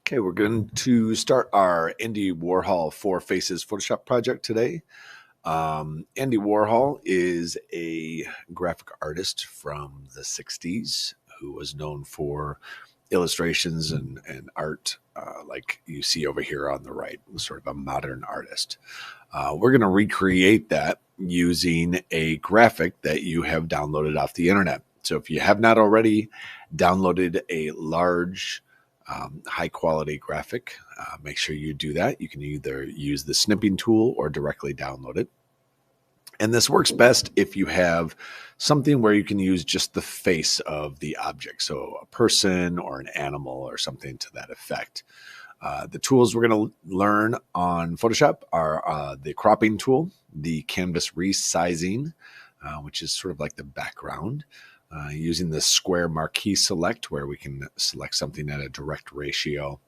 Okay, we're going to start our Andy Warhol Four Faces Photoshop project today. Andy Warhol is a graphic artist from the 60s who was known for illustrations and art like you see over here on the right, sort of a modern artist. We're going to recreate that using a graphic that you have downloaded off the internet. So if you have not already downloaded a large high quality graphic, make sure you do that. You can either use the snipping tool or directly download it. And this works best if you have something where you can use just the face of the object. So a person or an animal or something to that effect. The tools we're going to learn on Photoshop are the cropping tool, the canvas resizing, which is sort of like the background, using the square marquee select where we can select something at a direct ratio,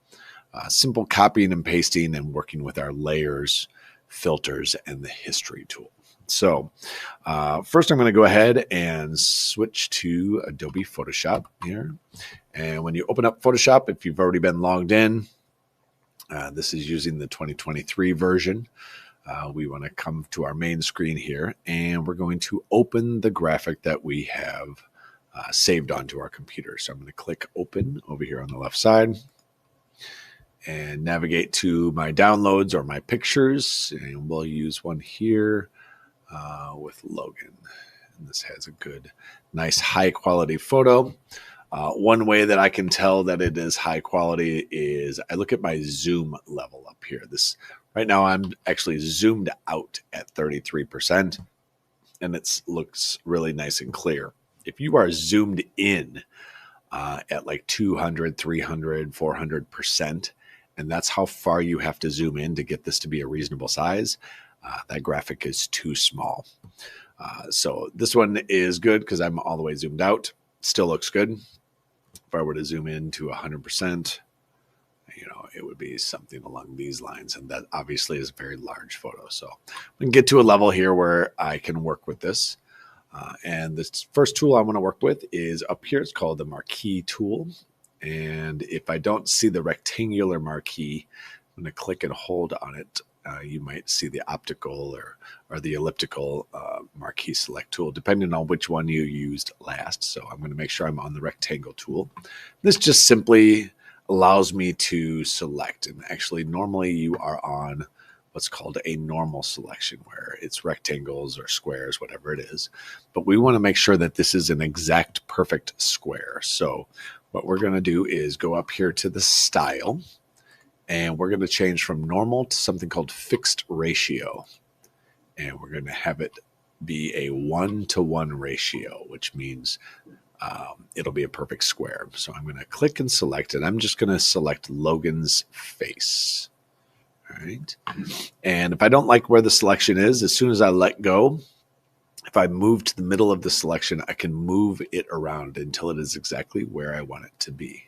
simple copying and pasting, and working with our layers, filters, and the history tool. So first I'm going to go ahead and switch to Adobe Photoshop here. And when you open up Photoshop, if you've already been logged in, this is using the 2023 version. We want to come to our main screen here, and we're going to open the graphic that we have saved onto our computer. So I'm going to click open over here on the left side and navigate to my downloads or my pictures. And we'll use one here with Logan. And this has a good, nice, high quality photo. One way that I can tell that it is high quality is I look at my zoom level up here. Right now I'm actually zoomed out at 33%, and it looks really nice and clear. If you are zoomed in at like 200, 300, 400%, and that's how far you have to zoom in to get this to be a reasonable size, that graphic is too small. So this one is good because I'm all the way zoomed out. Still looks good. If I were to zoom in to 100%, it would be something along these lines. And that obviously is a very large photo. So we can get to a level here where I can work with this. And this first tool I want to work with is up here. It's called the marquee tool. And if I don't see the rectangular marquee, I'm going to click and hold on it. You might see the optical or the elliptical marquee select tool, depending on which one you used last. So I'm going to make sure I'm on the rectangle tool. This just simply allows me to select. And actually, normally you are on what's called a normal selection, where it's rectangles or squares, whatever it is. But we want to make sure that this is an exact perfect square. So what we're going to do is go up here to the style, and we're going to change from normal to something called fixed ratio. And we're going to have it be a 1-to-1 ratio, which means it'll be a perfect square. So I'm going to click and select it. I'm just going to select Logan's face. All right. And if I don't like where the selection is, as soon as I let go, if I move to the middle of the selection, I can move it around until it is exactly where I want it to be.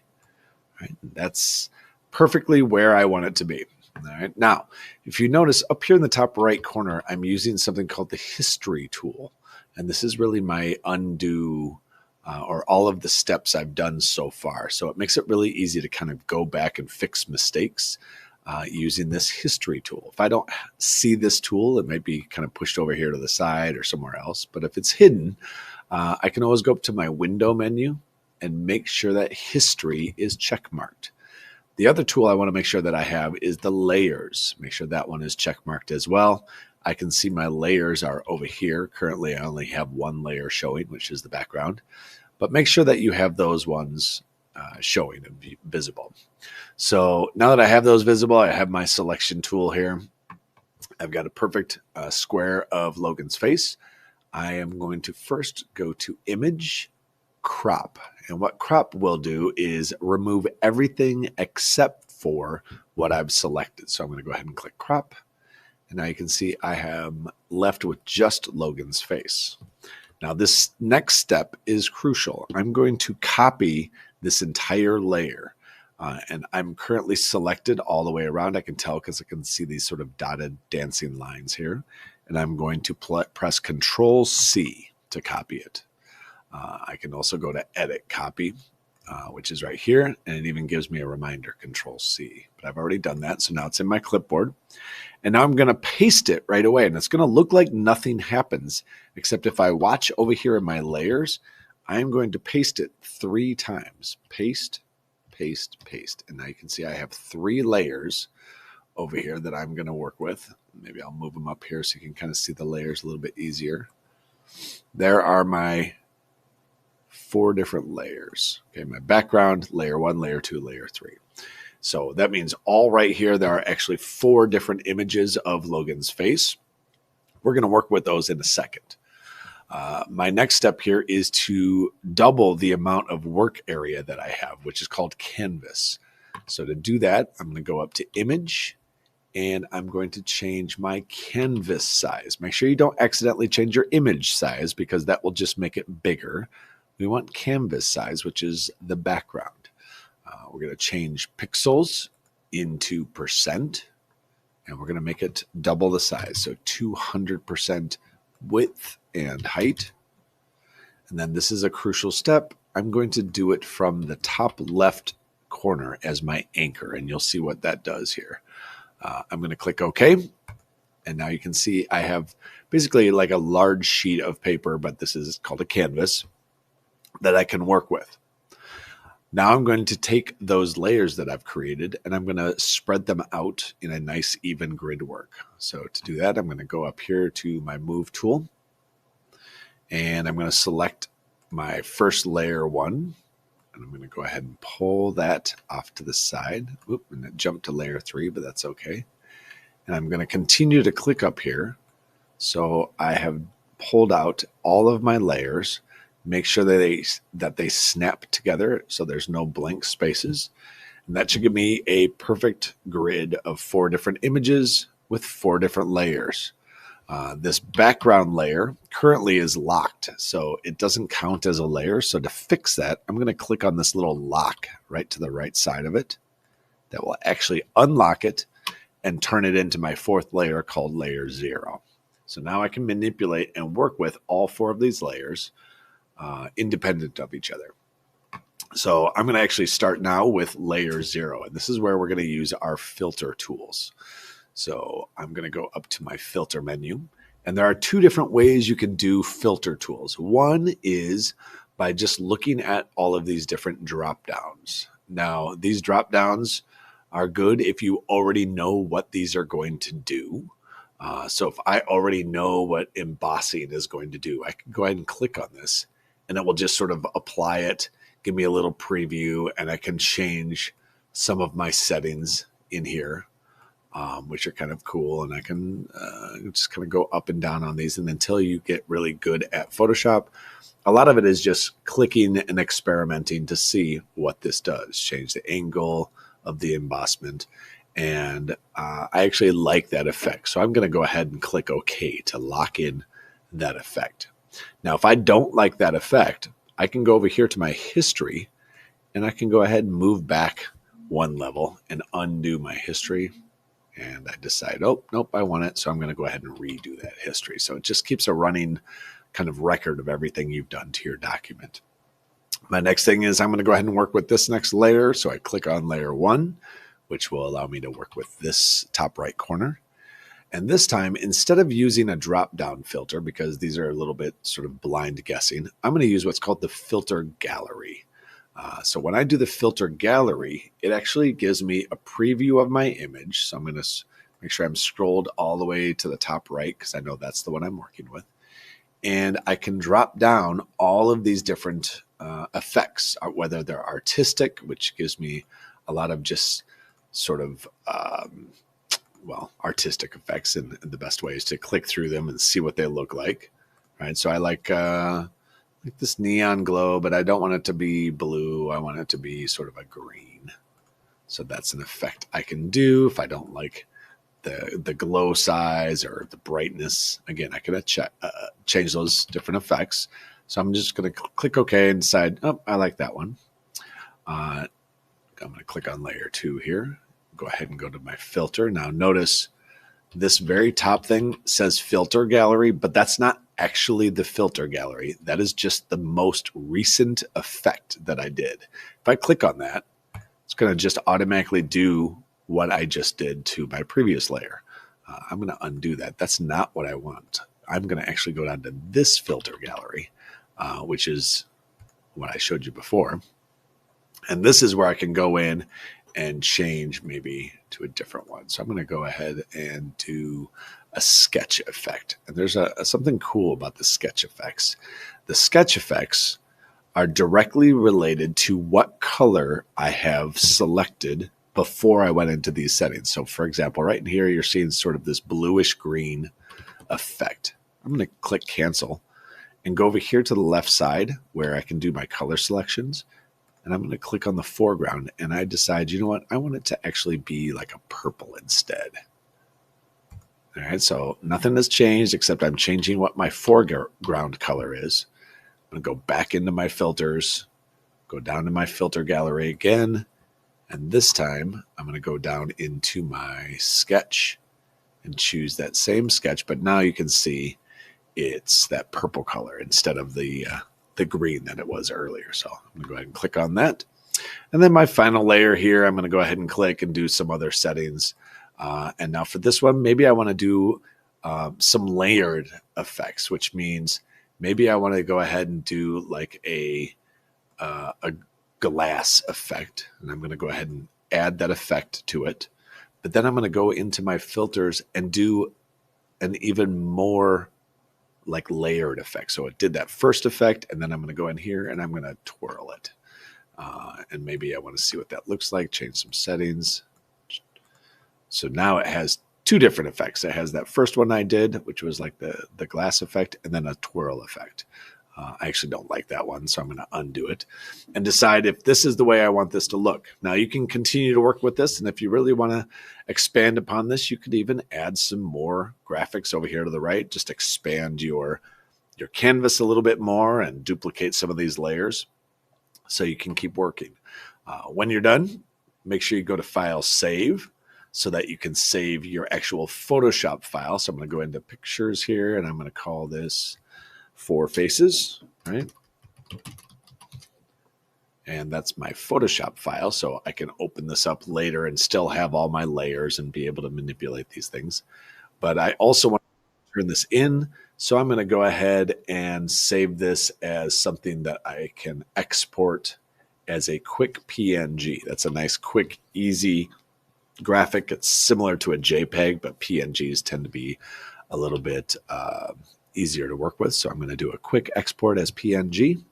All right. That's perfectly where I want it to be. All right. Now, if you notice up here in the top right corner, I'm using something called the history tool. And this is really my undo or all of the steps I've done so far. So it makes it really easy to kind of go back and fix mistakes using this history tool. If I don't see this tool, it might be kind of pushed over here to the side or somewhere else. But if it's hidden, I can always go up to my window menu and make sure that history is checkmarked. The other tool I want to make sure that I have is the layers. Make sure that one is checkmarked as well. I can see my layers are over here. Currently, I only have one layer showing, which is the background. But make sure that you have those ones showing and visible. So now that I have those visible, I have my selection tool here. I've got a perfect square of Logan's face. I am going to first go to Image, Crop. And what crop will do is remove everything except for what I've selected. So I'm going to go ahead and click crop. And now you can see I am left with just Logan's face. Now this next step is crucial. I'm going to copy this entire layer. And I'm currently selected all the way around. I can tell because I can see these sort of dotted dancing lines here. And I'm going to press Control C to copy it. I can also go to Edit Copy. which is right here. And it even gives me a reminder, Control C. But I've already done that. So now it's in my clipboard. And now I'm going to paste it right away. And it's going to look like nothing happens, except if I watch over here in my layers, I'm going to paste it 3 times. Paste, paste, paste. And now you can see I have 3 layers over here that I'm going to work with. Maybe I'll move them up here so you can kind of see the layers a little bit easier. There are my 4 different layers. Okay, my background, layer 1, layer 2, layer 3. So that means all right here, there are actually 4 different images of Logan's face. We're going to work with those in a second. My next step here is to double the amount of work area that I have, which is called canvas. So to do that, I'm going to go up to image, and I'm going to change my canvas size. Make sure you don't accidentally change your image size because that will just make it bigger. We want canvas size, which is the background. We're going to change pixels into percent, and we're going to make it double the size. So 200% width and height. And then this is a crucial step. I'm going to do it from the top left corner as my anchor, and you'll see what that does here. I'm going to click OK. And now you can see I have basically like a large sheet of paper, but this is called a canvas that I can work with. Now I'm going to take those layers that I've created and I'm going to spread them out in a nice even grid work. So to do that, I'm going to go up here to my move tool and I'm going to select my first layer 1 and I'm going to go ahead and pull that off to the side. Oop, and it jumped to layer 3, but that's okay. And I'm going to continue to click up here. So I have pulled out all of my layers. Make sure that they snap together so there's no blank spaces. And that should give me a perfect grid of 4 different images with 4 different layers. This background layer currently is locked, so it doesn't count as a layer. So to fix that, I'm going to click on this little lock right to the right side of it. That will actually unlock it and turn it into my 4th layer called layer 0. So now I can manipulate and work with all 4 of these layers independent of each other. So I'm going to actually start now with layer 0, and this is where we're going to use our filter tools. So I'm going to go up to my filter menu, and there are 2 different ways you can do filter tools. One is by just looking at all of these different drop downs. Now, these drop downs are good if you already know what these are going to do. So if I already know what embossing is going to do, I can go ahead and click on this and it will just sort of apply it, give me a little preview, and I can change some of my settings in here, which are kind of cool. And I can just kind of go up and down on these. And until you get really good at Photoshop, a lot of it is just clicking and experimenting to see what this does. Change the angle of the embossment. And I actually like that effect. So I'm going to go ahead and click OK to lock in that effect. Now, if I don't like that effect, I can go over here to my history and I can go ahead and move back 1 level and undo my history. And I decide, oh, nope, I want it. So I'm going to go ahead and redo that history. So it just keeps a running kind of record of everything you've done to your document. My next thing is I'm going to go ahead and work with this next layer. So I click on layer 1, which will allow me to work with this top right corner. And this time, instead of using a drop-down filter, because these are a little bit sort of blind guessing, I'm going to use what's called the filter gallery. So when I do the filter gallery, it actually gives me a preview of my image. So I'm going to make sure I'm scrolled all the way to the top right because I know that's the one I'm working with. And I can drop down all of these different effects, whether they're artistic, which gives me a lot of just sort of artistic effects, and the best way is to click through them and see what they look like, right? So I like this neon glow, but I don't want it to be blue. I want it to be sort of a green. So that's an effect I can do if I don't like the glow size or the brightness. Again, I can change those different effects. So I'm just going to click OK and decide, oh, I like that one. I'm going to click on layer 2 here. Go ahead and go to my filter. Now notice this very top thing says filter gallery, but that's not actually the filter gallery. That is just the most recent effect that I did. If I click on that, it's going to just automatically do what I just did to my previous layer. I'm going to undo that. That's not what I want. I'm going to actually go down to this filter gallery, which is what I showed you before. And this is where I can go in and change maybe to a different one. So I'm going to go ahead and do a sketch effect. And there's something cool about the sketch effects. The sketch effects are directly related to what color I have selected before I went into these settings. So for example, right in here, you're seeing sort of this bluish green effect. I'm going to click cancel and go over here to the left side where I can do my color selections. And I'm going to click on the foreground, and I decide, you know what, I want it to actually be like a purple instead. All right, so nothing has changed except I'm changing what my foreground color is. I'm going to go back into my filters, go down to my filter gallery again, and this time I'm going to go down into my sketch and choose that same sketch, but now you can see it's that purple color instead of the green that it was earlier. So I'm going to go ahead and click on that. And then my final layer here, I'm going to go ahead and click and do some other settings. And now for this one, maybe I want to do some layered effects, which means maybe I want to go ahead and do like a glass effect. And I'm going to go ahead and add that effect to it. But then I'm going to go into my filters and do an even more like layered effect. So it did that first effect, and then I'm going to go in here and I'm going to twirl it. And maybe I want to see what that looks like, change some settings. So now it has two different effects. It has that first one I did, which was like the glass effect, and then a twirl effect. I actually don't like that one, so I'm going to undo it and decide if this is the way I want this to look. Now you can continue to work with this, and if you really want to expand upon this, you could even add some more graphics over here to the right. Just expand your canvas a little bit more and duplicate some of these layers so you can keep working. When you're done, make sure you go to File, Save, so that you can save your actual Photoshop file. So I'm going to go into Pictures here, and I'm going to call this Four Faces, right? And that's my Photoshop file, so I can open this up later and still have all my layers and be able to manipulate these things. But I also want to turn this in, so I'm going to go ahead and save this as something that I can export as a quick PNG. That's a nice, quick, easy graphic. It's similar to a JPEG, but PNGs tend to be a little bit easier to work with. So I'm going to do a quick export as PNG.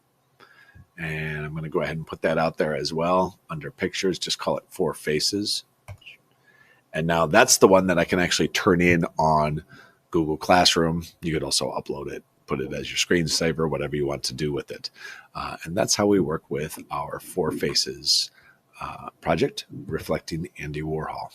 And I'm going to go ahead and put that out there as well under pictures. Just call it Four Faces. And now that's the one that I can actually turn in on Google Classroom. You could also upload it, put it as your screensaver, whatever you want to do with it. And that's how we work with our Four Faces project reflecting Andy Warhol.